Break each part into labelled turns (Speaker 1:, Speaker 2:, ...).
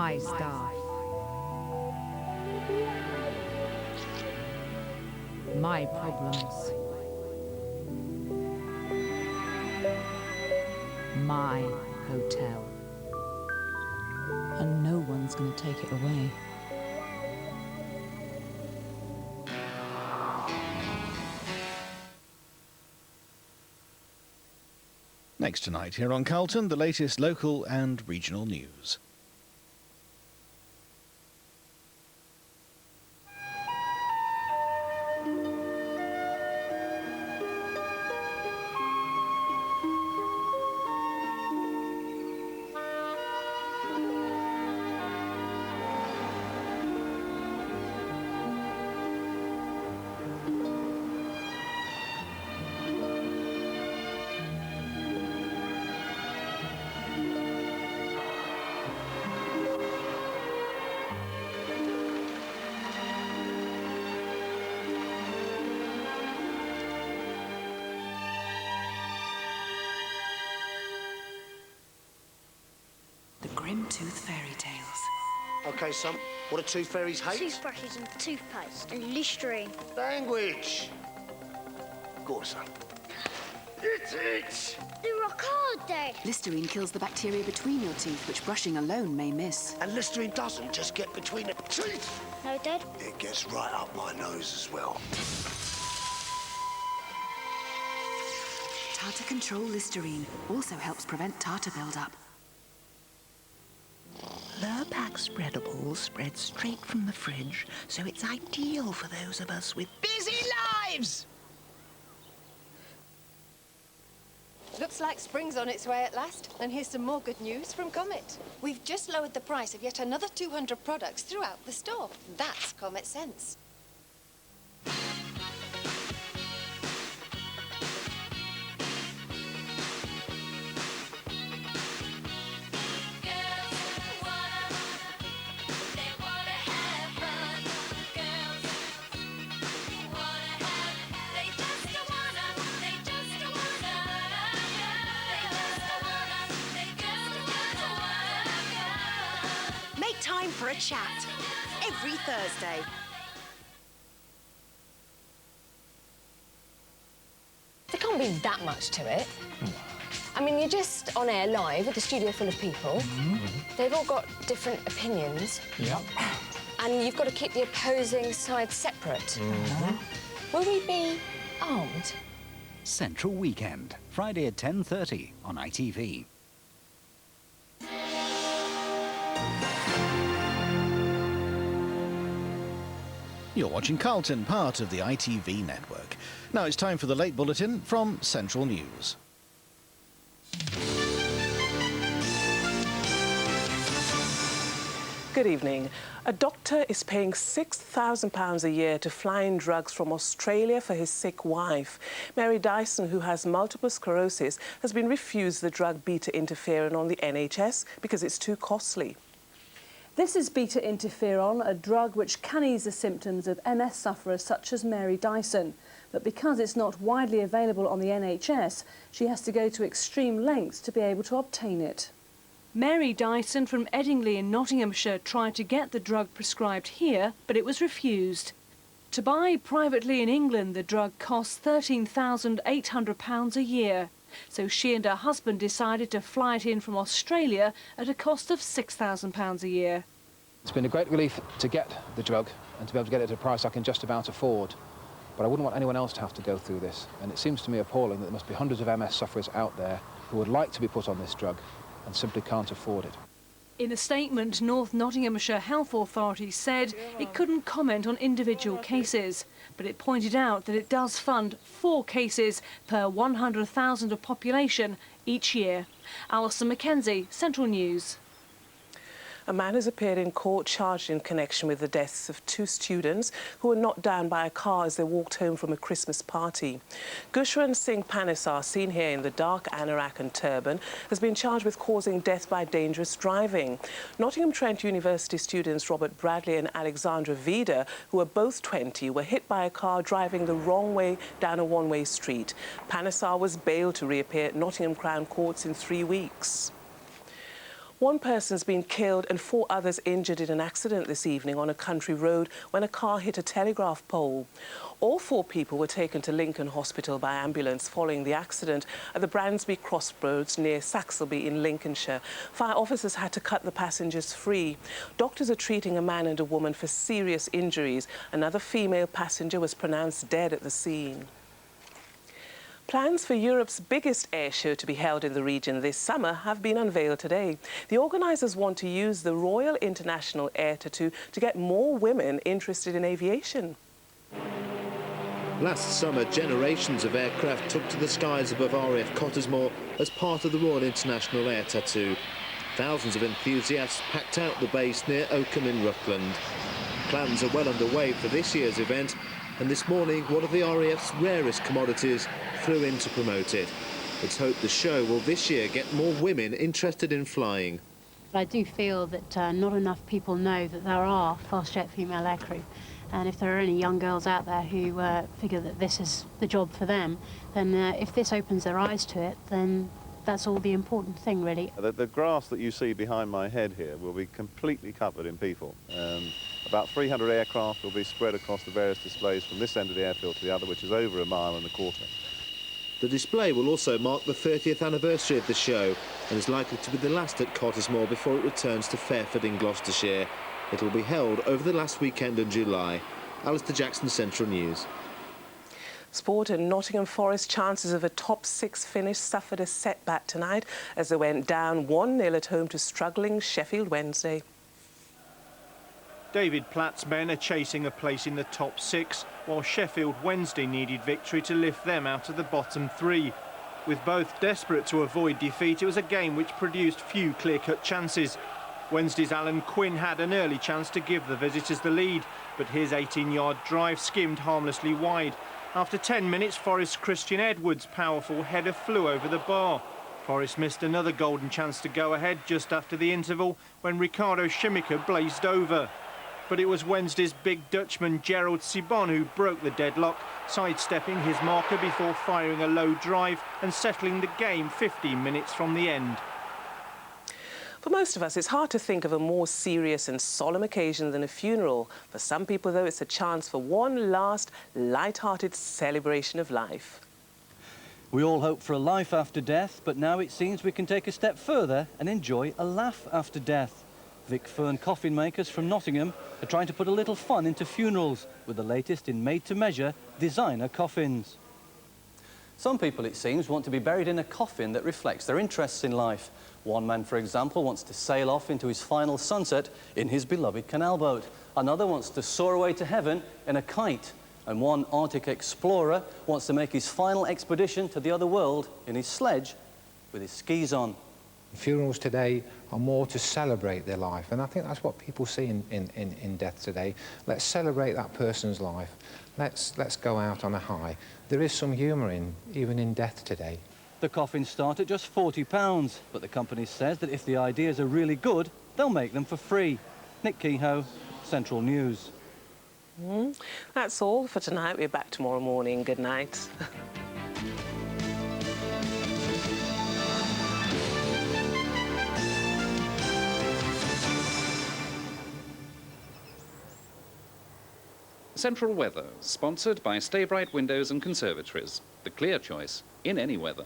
Speaker 1: My staff. My problems. My hotel.
Speaker 2: And no one's going to take it away.
Speaker 3: Next tonight here on Carlton, the latest local and regional news.
Speaker 4: Tooth fairy tales.
Speaker 5: OK, son, what do tooth fairies hate?
Speaker 6: Toothbrushes and toothpaste and Listerine.
Speaker 5: Language! Go on, son. Eat it!
Speaker 6: They rock hard, Dad.
Speaker 4: Listerine kills the bacteria between your teeth, which brushing alone may miss.
Speaker 5: And Listerine doesn't just get between the teeth.
Speaker 6: No, Dad?
Speaker 5: It gets right up my nose as well.
Speaker 4: Tartar Control Listerine also helps prevent tartar buildup.
Speaker 7: Lurpak spreadables spread straight from the fridge, so it's ideal for those of us with busy lives.
Speaker 8: Looks like spring's on its way at last. And here's some more good news from Comet. We've just lowered the price of yet another 200 products throughout the store. That's Comet sense.
Speaker 4: Time for a chat every Thursday.
Speaker 9: There can't be that much to it. I mean, you're just on air live with a studio full of people. They've all got different opinions.
Speaker 10: Yeah.
Speaker 9: And you've got to keep the opposing sides separate. Will we be armed?
Speaker 11: Central Weekend, Friday at 10:30 on ITV.
Speaker 3: You're watching Carlton, part of the ITV network. Now it's time for the late bulletin from Central News.
Speaker 12: Good evening. A doctor is paying £6,000 a year to fly in drugs from Australia for his sick wife. Mary Dyson, who has multiple sclerosis, has been refused the drug beta-interferon on the NHS because it's too costly.
Speaker 13: This is beta-interferon, a drug which can ease the symptoms of MS sufferers such as Mary Dyson. But because it's not widely available on the NHS, she has to go to extreme lengths to be able to obtain it.
Speaker 14: Mary Dyson from Edingley in Nottinghamshire tried to get the drug prescribed here, but it was refused. To buy privately in England, the drug costs £13,800 a year. So she and her husband decided to fly it in from Australia at a cost of £6,000 a year.
Speaker 10: It's been a great relief to get the drug and to be able to get it at a price I can just about afford. But I wouldn't want anyone else to have to go through this. And it seems to me appalling that there must be hundreds of MS sufferers out there who would like to be put on this drug and simply can't afford it.
Speaker 14: In a statement, North Nottinghamshire Health Authority said it couldn't comment on individual cases, but it pointed out that it does fund 4 cases per 100,000 of population each year. Alison Mackenzie, Central News.
Speaker 12: A man has appeared in court charged in connection with the deaths of 2 students who were knocked down by a car as they walked home from a Christmas party. Gushwan Singh Panesar, seen here in the dark anorak and turban, has been charged with causing death by dangerous driving. Nottingham Trent University students Robert Bradley and Alexandra Vida, who were both 20, were hit by a car driving the wrong way down a one-way street. Panesar was bailed to reappear at Nottingham Crown Courts in 3 weeks. One person's been killed and 4 others injured in an accident this evening on a country road when a car hit a telegraph pole. All 4 people were taken to Lincoln Hospital by ambulance following the accident at the Bransby Crossroads near Saxelby in Lincolnshire. Fire officers had to cut the passengers free. Doctors are treating a man and a woman for serious injuries. Another female passenger was pronounced dead at the scene. Plans for Europe's biggest air show to be held in the region this summer have been unveiled today. The organisers want to use the Royal International Air Tattoo to get more women interested in aviation.
Speaker 15: Last summer, generations of aircraft took to the skies above RAF Cottesmore as part of the Royal International Air Tattoo. Thousands of enthusiasts packed out the base near Oakham in Rutland. Plans are well underway for this year's event, and this morning one of the RAF's rarest commodities flew in to promote it. It's hoped the show will this year get more women interested in flying.
Speaker 16: I do feel that not enough people know that there are fast jet female aircrew, and if there are any young girls out there who figure that this is the job for them, then if this opens their eyes to it, then that's all the important thing, really.
Speaker 17: The grass that you see behind my head here will be completely covered in people. About 300 aircraft will be spread across the various displays from this end of the airfield to the other, which is over 1.25 miles.
Speaker 15: The display will also mark the 30th anniversary of the show and is likely to be the last at Cottesmore before it returns to Fairford in Gloucestershire. It will be held over the last weekend in July. Alistair Jackson, Central News.
Speaker 12: Sport and Nottingham Forest chances of a top 6 finish suffered a setback tonight as they went down 1-0 at home to struggling Sheffield Wednesday.
Speaker 18: David Platt's men are chasing a place in the top 6, while Sheffield Wednesday needed victory to lift them out of the bottom 3. With both desperate to avoid defeat, it was a game which produced few clear-cut chances. Wednesday's Alan Quinn had an early chance to give the visitors the lead, but his 18-yard drive skimmed harmlessly wide. After 10 minutes, Forest's Christian Edwards' powerful header flew over the bar. Forest missed another golden chance to go ahead just after the interval when Ricardo Schimiker blazed over. But it was Wednesday's big Dutchman Gerald Sibon who broke the deadlock, sidestepping his marker before firing a low drive and settling the game 15 minutes from the end.
Speaker 12: For most of us, it's hard to think of a more serious and solemn occasion than a funeral. For some people, though, it's a chance for one last light-hearted celebration of life.
Speaker 19: We all hope for a life after death, but now it seems we can take a step further and enjoy a laugh after death. Vic Fern coffin makers from Nottingham are trying to put a little fun into funerals with the latest in made-to-measure designer coffins.
Speaker 20: Some people, it seems, want to be buried in a coffin that reflects their interests in life. One man, for example, wants to sail off into his final sunset in his beloved canal boat. Another wants to soar away to heaven in a kite. And one Arctic explorer wants to make his final expedition to the other world in his sledge with his skis on.
Speaker 10: Funerals today are more to celebrate their life, and I think that's what people see in death today. Let's celebrate that person's life. Let's go out on a high. There is some humour even in death today.
Speaker 19: The coffins start at just £40, but the company says that if the ideas are really good, they'll make them for free. Nick Kehoe, Central News.
Speaker 12: That's all for tonight. We're back tomorrow morning. Good night.
Speaker 21: Central Weather, sponsored by Stay Bright Windows and Conservatories. The clear choice in any weather.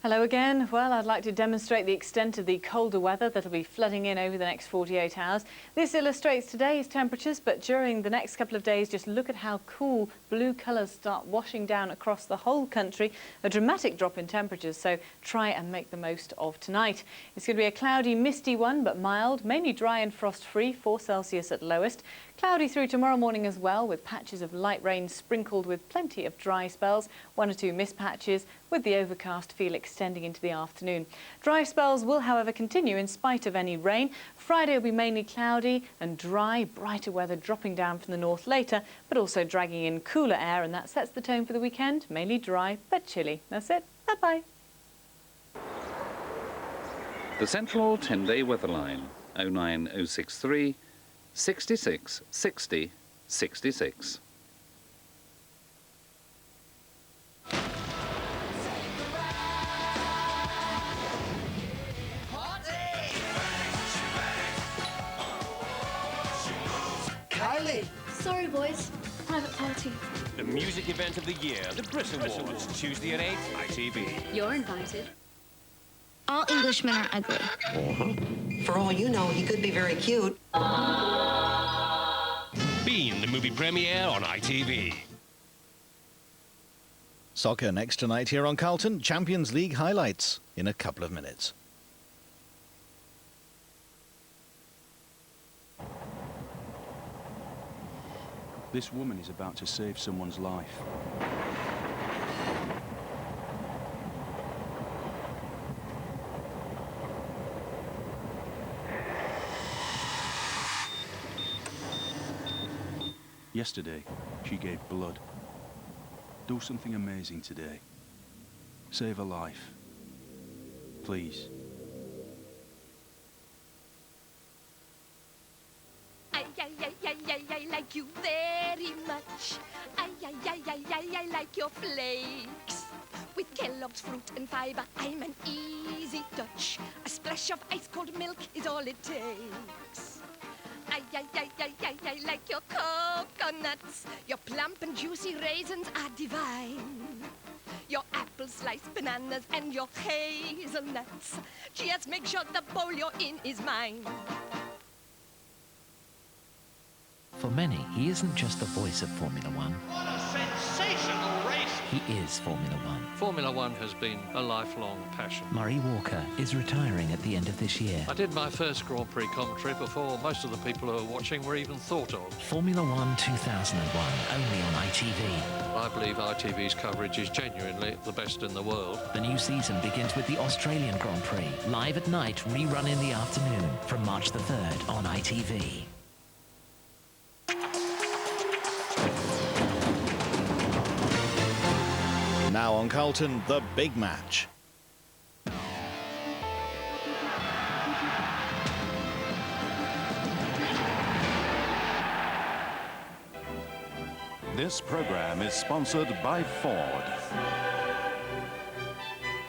Speaker 22: Hello again. Well, I'd like to demonstrate the extent of the colder weather that'll be flooding in over the next 48 hours. This illustrates today's temperatures, but during the next couple of days, just look at how cool blue colours start washing down across the whole country. A dramatic drop in temperatures, so try and make the most of tonight. It's going to be a cloudy, misty one, but mild, mainly dry and frost-free, 4 Celsius at lowest. Cloudy through tomorrow morning as well, with patches of light rain sprinkled with plenty of dry spells, 1 or 2 mist patches, with the overcast feel extending into the afternoon. Dry spells will, however, continue in spite of any rain. Friday will be mainly cloudy and dry, brighter weather dropping down from the north later, but also dragging in cooler air, and that sets the tone for the weekend. Mainly dry, but chilly. That's it. Bye-bye.
Speaker 21: The Central 10-day weather line, 09063 66 60 66.
Speaker 6: Sorry, boys. Private party.
Speaker 1: The music event of the year, the Brit Awards, Tuesday at 8, ITV.
Speaker 4: You're invited.
Speaker 6: All Englishmen are ugly.
Speaker 2: For all you know, he could be very cute.
Speaker 1: Bean, the movie premiere on ITV.
Speaker 3: Soccer next tonight here on Carlton. Champions League highlights in a couple of minutes.
Speaker 23: This woman is about to save someone's life. Yesterday, she gave blood. Do something amazing today. Save a life. Please.
Speaker 24: I like you very much. I like your flakes. With Kellogg's fruit and fibre, I'm an easy touch. A splash of ice-cold milk is all it takes. I like your coconuts. Your plump and juicy raisins are divine. Your apple sliced bananas and your hazelnuts. Just make sure the bowl you're in is mine.
Speaker 25: For many, he isn't just the voice of Formula One.
Speaker 26: What a sensational race!
Speaker 25: He is Formula One.
Speaker 27: Formula One has been a lifelong passion.
Speaker 25: Murray Walker is retiring at the end of this year.
Speaker 27: I did my first Grand Prix commentary before most of the people who are watching were even thought of.
Speaker 25: Formula One 2001, only on ITV.
Speaker 27: I believe ITV's coverage is genuinely the best in the world.
Speaker 25: The new season begins with the Australian Grand Prix, live at night, rerun in the afternoon, from March the 3rd on ITV.
Speaker 3: Now on Carlton, the big match.
Speaker 28: This program is sponsored by Ford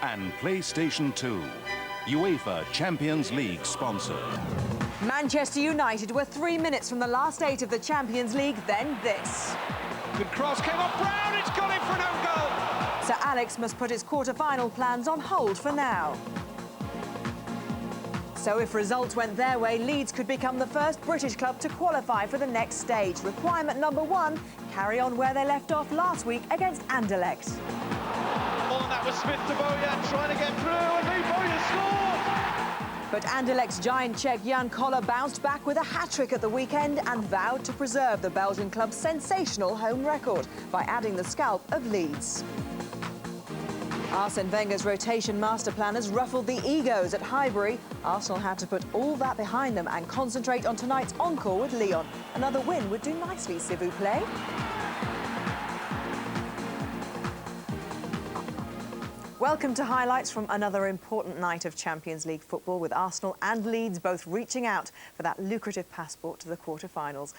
Speaker 28: and PlayStation 2, UEFA Champions League sponsor.
Speaker 29: Manchester United were 3 minutes from the last 8 of the Champions League, then this.
Speaker 18: Good cross came off Brown, it's gone in for an own goal.
Speaker 29: Sir Alex must put his quarter-final plans on hold for now. So if results went their way, Leeds could become the first British club to qualify for the next stage. Requirement number 1, carry on where they left off last week against Anderlecht.
Speaker 18: Oh, and that was Smith to Bojan trying to get through, and Lee Bojan scored!
Speaker 29: But Anderlecht's giant Czech Jan Koller bounced back with a hat-trick at the weekend and vowed to preserve the Belgian club's sensational home record by adding the scalp of Leeds. Arsene Wenger's rotation master plan has ruffled the egos at Highbury. Arsenal had to put all that behind them and concentrate on tonight's encore with Lyon. Another win would do nicely, s'il vous plaît. Welcome to highlights from another important night of Champions League football, with Arsenal and Leeds both reaching out for that lucrative passport to the quarter-finals.